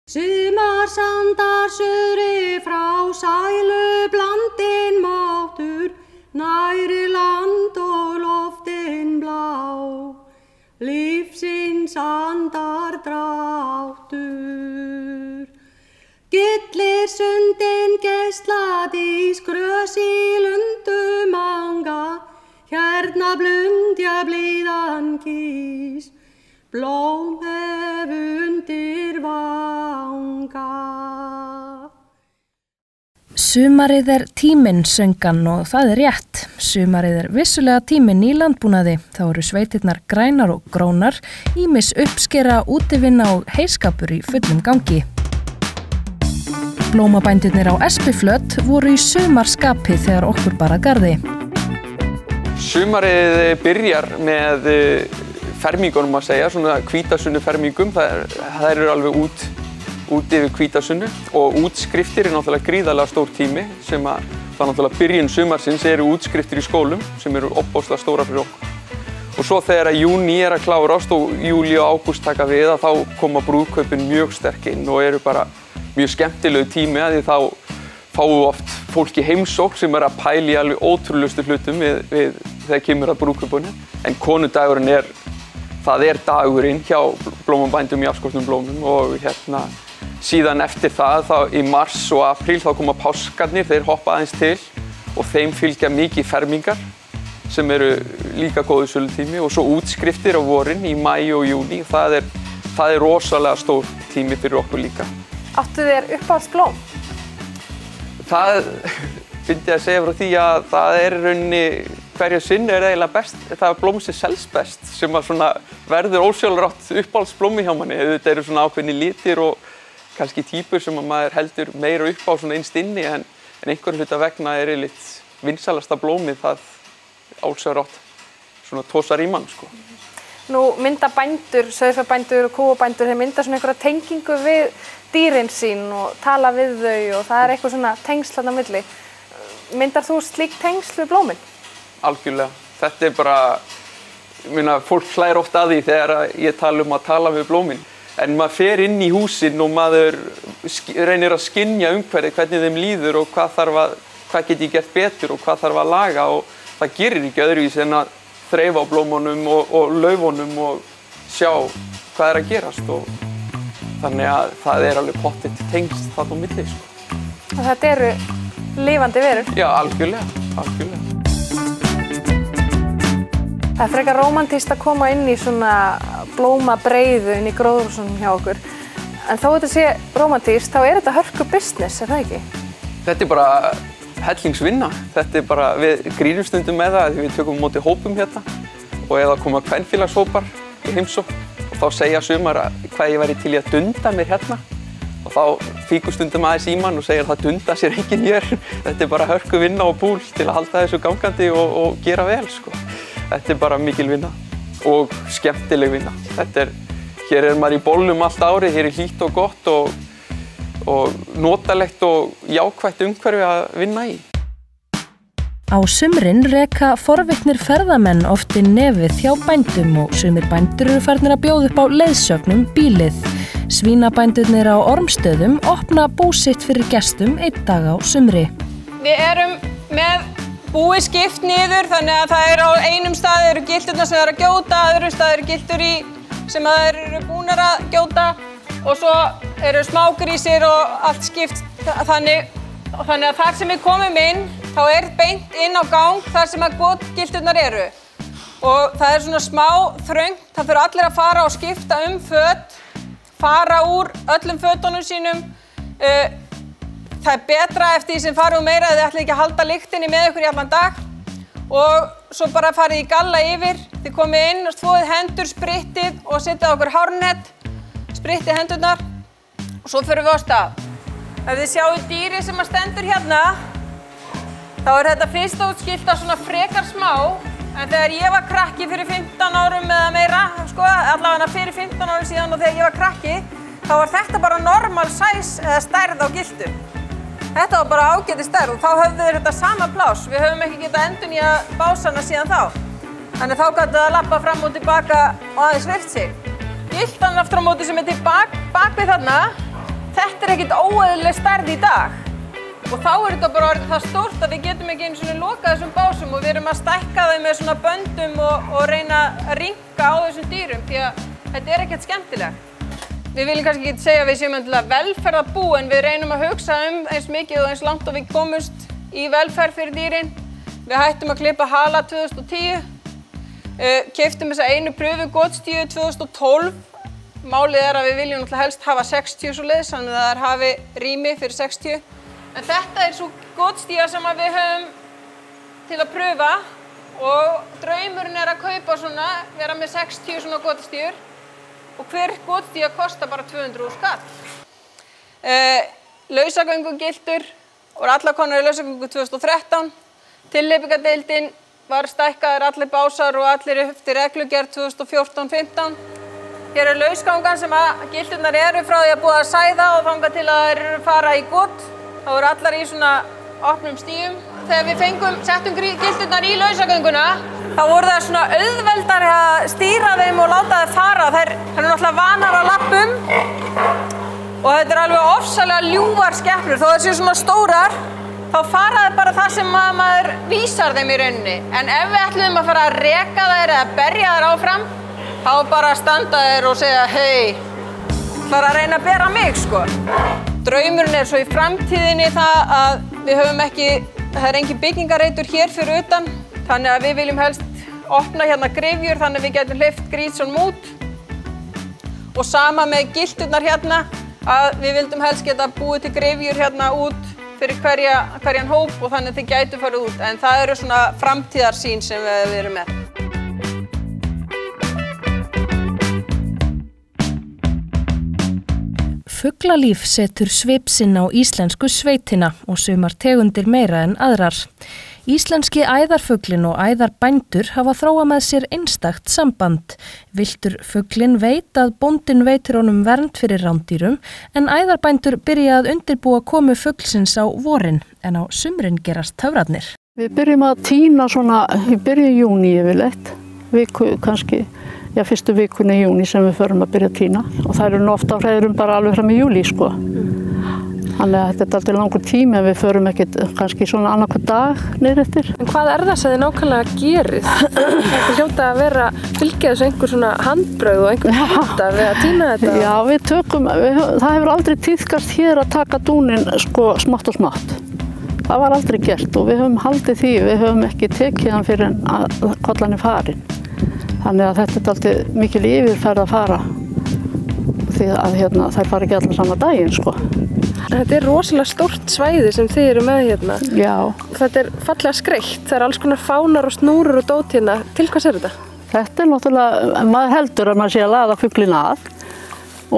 Sumarsandar suðri frá sælu blandinn máttur, næri land og loftin blá, lífsins andar dráttur. Gyllir sundin geislað í skrös í lundum anga, hérna blundja blíðan kýs, blóm hef undir vanga. Sumarið tíminn, söngan, og það rétt. Sumarið vissulega tíminn í landbúnaði. Þá eru sveitirnar grænar og grónar, ýmis uppskera, útivinna og heyskapur í fullum gangi. Blómabændurnir á Espiflöt voru í sumarskapi þegar okkur bar að garði. Sumarið byrjar með fermingunum að segja, svona hvítasunnufermingum. Það eru alveg út yfir hvítasunnu og útskriftir náttúrulega gríðarlega stór tími sem það náttúrulega byrjun sumarsins eru útskriftir í skólum sem eru ofboðslega stóra fyrir okkur. Og svo þegar júní að klárast og júlí og ágúst taka við þá koma brúðkaupin mjög sterk inn og eru bara mjög skemmtilegu tími að því þá fáum við oft fólk í heimsókn sem að pæla í alveg ótrúlegustu hlutum við þegar kemur að brúðkaupunni. En konudagurinn það dagurinn hjá blómabændum í afskortnum blómum og síðan eftir það í mars og apríl þá koma páskarnir, þeir hoppa aðeins til og þeim fylgja mikið fermingar sem eru líka góður sölutími og svo útskriftir á vorin í maí og júní. Það er rosalega stór tími fyrir okkur líka. Áttu þér uppáhaldsblóm? Það myndi að segja frá því að það í rauninni hverju sinni eiginlega best, það blóm sem selst best sem að svona verður ósjálfrátt uppáhaldsblómi hjá manni. Þetta eru svona ákveðni litir og kannski típur sem að maður heldur meira upp á svona innst inni en einhverjum hluta vegna yfirleitt vinsælasta blómið það ósjálfrátt svona tosar í mann sko. Nú mynda bændur, sauðfjárbændur og kúabændur, þeir mynda svona einhverja tengingu við dýrin sín og tala við þau og það eitthvað svona tengsl þarna á milli. Myndar þú slík tengsl við blómin? Algjörlega. Þetta bara, fólk hlær oft að því þegar ég tala að tala við blómin. En maður fer inn í húsin og maður reynir að skynja umhverfið, hvernig þeim líður og hvað get ég gert betur og hvað þarf að laga og það gerir ekki öðruvísi en að þreifa á blómunum og laufunum og sjá hvað að gerast og þannig að það alveg pottet tengst þarna á milli sko. Og þetta eru lifandi verur? Já, algjörlega. Það frekar rómantískt að koma inn í svona blómabreiðu inn í gróðurhúsunum hjá okkur. En þó þetta sé rómantískt, þá þetta hörku business, það ekki? Þetta bara hellingsvinna. Þetta bara, við grínum stundum með það því við tökum á móti hópum hérna og eða koma kvenfélagshópar í heimsókn og þá segja sumar hvað ég væri til í að dunda mér hérna og þá fíkur stundum aðeins í mann og segir að það dunda sér enginn hér. Þetta bara hörku vinna og búl til að halda þessu gangandi og gera vel sko. Þetta bara mikil vinna og skemmtileg vinna. Hér maður í bollum allt árið, hér hlýtt og gott og notalegt og jákvætt umhverfi að vinna í. Á sumrin reka forvitnir ferðamenn oft inn nefið hjá bændum og sumir bændur eru farnir að bjóða upp á leiðsögnum bílið. Svínabændurnir á Ormstöðum opna bú sitt fyrir gestum einn dag á sumri. Við erum með búið skipt niður þannig að það á einum stað eru gildurnar sem að gjóta, öðrum stað eru gildur í sem að eru búnar að gjóta og svo eru smágrísir og allt skipt þannig að þar sem við komum inn þá beint inn á gang þar sem að gildurnar eru og það svona smá þröngt, það fyrir allir að fara og skipta föt, fara úr öllum fötunum sínum. Það betra eftir því sem farið meira að þið ætli ekki að halda lyktinni með ykkur í allan dag og svo bara farið í galla yfir, þið komið inn og þvoið hendur, sprittið og setjað okkur hárnett, sprittið hendurnar og svo förum við á stað. Ef þið sjáu dýri sem að stendur hérna, þá þetta fyrst útskilta svona frekar smá en þegar ég var krakki fyrir 15 árum eða meira, sko, allavega fyrir 15 árum síðan og þegar ég var krakki, þá var þetta bara normal size eða stærð á gildu. Þetta var bara ágæti stærð og þá höfðu þeir þetta sama pláss. Við höfum ekki getað endurnýja básana síðan þá. Þannig þá gátu það að labba fram og tilbaka og aðeins hreyft sig. Giltan aftur á móti sem til bak við þarna, þetta ekkert óeðlileg stærð í dag. Og þá þetta bara orðið það stórt að við getum ekki einu svona lokað þessum básum og við erum að stækka þeim með svona böndum og reyna að rýmka á þessum dýrum því að þetta ekkert skemmtilegt. Við viljum kannski ekki segja að við séum endilega velferðarbú en við reynum að hugsa eins mikið og eins langt og við komumst í velferð fyrir dýrin. Við hættum að klippa hala 2010, keyptum þessa einu pröfugotsstíu 2012. Málið að við viljum náttúrulega helst hafa 60 svoleiðis, þannig að það hafi rými fyrir 60. En þetta svo gotstíga sem við höfum til að pröfa og draumurinn að kaupa svona, vera með 60 svona gotstígur og hver gotstíga kostar bara 200.000 kall. Lausagöngugildur og allar konar í lausagöngu 2013. Tilhleypingadeildin var stækkaður allir básar og allir eftir reglugerð 2014-15. Hér lausgangan sem gildurnar eru frá því að búið að sæða og þangað til að þær fara í got. Það voru allar í svona opnum stígum. Þegar við settum gildurnar í lausagönguna, þá voru það svona auðveldari að stýra þeim og láta þær fara. Þær eru náttúrulega vanar á lappum og þetta alveg ofsalega ljúfar skepnur. Þó þessi svona stórar, þá fara þær bara það sem maður vísar þeim í rauninni. En ef við ætlum að fara að reka þær eða berja þær áfram, þá bara standa þær og segja hei, bara að reyna að bera mig sko. Draumurinn svo í framtíðinni það að við höfum það engin byggingareitur hér fyrir utan, þannig að við viljum helst opna hérna gryfjur þannig að við getum hleypt grísunum út. Og sama með gildurnar hérna, að við vildum helst geta búið til gryfjur hérna út fyrir hverjan hóp og þannig að þið gætu farið út. En það eru svona framtíðarsýn sem við erum með. Fuglalíf setur svip sinn á íslensku sveitina og sumar tegundir meira en aðrar. Íslenski æðarfuglinn og æðarbændur hafa þróað með sér einstakt samband. Villtur fuglinn veit að bóndinn veitir honum vernd fyrir rándýrum en æðarbændur byrja að undirbúa komu fuglsins á vorin en á sumrin gerast töfrarnir. Við byrjum að tína svona í byrjun júní yfirleitt, viku kannski. Já, fyrstu vikunni í júní sem við förum að byrja að tína og það eru ofta á hreiðrum bara alveg fram í júlí sko. Þannig að þetta alltaf langur tími en við förum ekkert kannski svona annarkvæð dag niður eftir. En hvað það sem þið nákvæmlega gerið? Þetta hljóta að vera fylgja þessu einhver svona handbrögð og einhver hluta við að tína þetta? Já, við tökum, það hefur aldrei tíðkast hér að taka dúnin sko smátt og smátt. Það var aldrei gert og við höfum haldið því, við höfum ekki tekið hann fyrir að kollan er farin. Þannig að þetta alltaf mikil yfirferð að fara því að þær fara ekki allar sama daginn sko. Þetta rosalega stórt svæði sem þið eru með hérna. Já. Þetta fallega skreytt, það alls konar fánar og snúrur og dót hérna. Til hvers þetta? Þetta náttúrulega, maður heldur að maður sé að laða fuglinn að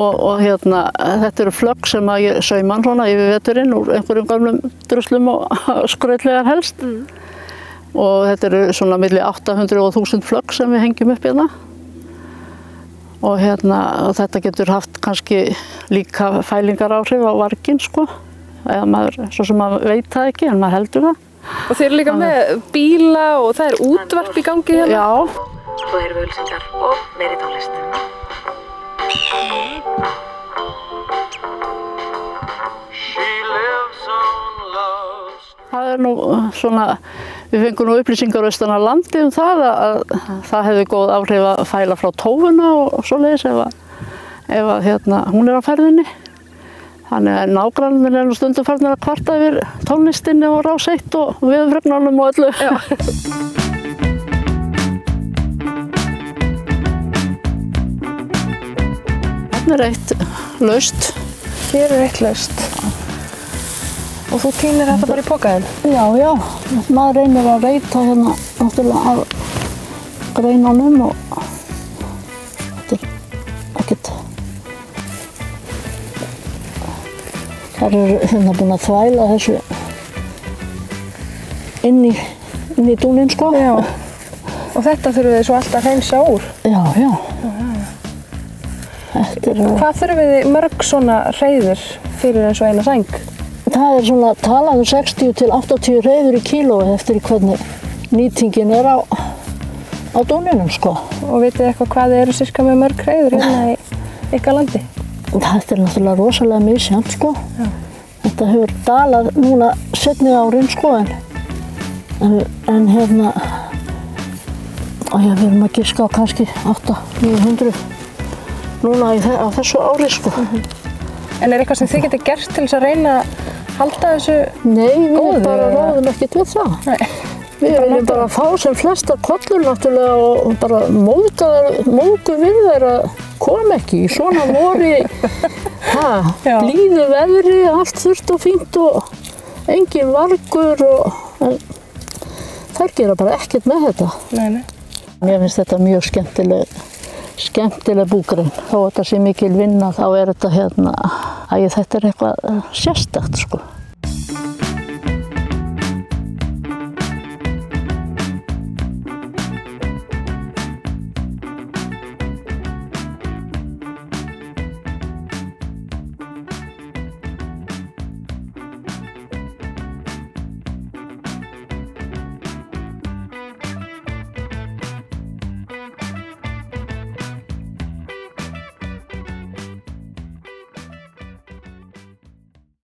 og þetta eru flögg sem að ég sauma hann svona yfir veturinn úr einhverjum gamlum druslum og skrautlegar helst. Og þetta eru svona milli 800 og 1000 flögg sem við hengjum upp hérna. Og þetta getur haft kannski líka fælingaráhrif á varginn sko. Eða maður, svo sem maður veit það ekki, en maður heldur það. Og þeir eru líka með bíla og það er útvarp í gangi hérna? Já. Svo erum við auglýsingar og meiri tónlist. Það er nú svona, við fengum nú upplýsingar austan af landi það að það hefði góð áhrif að fæla frá tófuna og svoleiðis ef hún er á ferðinni. Þannig að nágrannir nú stundum farnir að kvarta yfir tónlistinni og Rás 1 og veðurfregnunum og öllu. Já. Hérna er eitt laust. Hér er eitt laust. Og þú tínir þetta bara í pokaðinn? Já, já. Maður reynir að reyta hérna náttúrulega af greinunum og þetta er ekkert. Það eru búin að þvæla þessu inn í dúninn sko. Já. Og þetta þurfum við svo alltaf að hreinsa úr? Já, já. Hvað þurfum við mörg svona hreiður fyrir eins og eina sæng? Það er svona talað 60 til 80 hreiður í kílói eftir hvernig nýtingin er á dúninum sko. Og vitið eitthvað hvað þið eru sirka með mörg hreiður hérna í ykkar landi? Þetta náttúrulega rosalega misjafnt, sko. Já. Þetta hefur dalað núna seinni árin, sko, en hérna, við erum að giska á kannski 800-900 núna á þessu ári, sko. En er eitthvað sem þið getur gert til þess að reyna að halda þessu góðu? Nei, við bara ráðum ekkert við það. Nei. Við viljum bara fá sem flesta kollur náttúrulega og bara móðgu við þeir að koma ekki í svona vori, blíðu veðri, allt þurrt og fínt og engin vargur en þær gera bara ekkert með þetta. Nei. Mér finnst þetta mjög skemmtileg búgrein. Þó þetta sé mikil vinna þá er þetta þetta er eitthvað sérstakt, sko.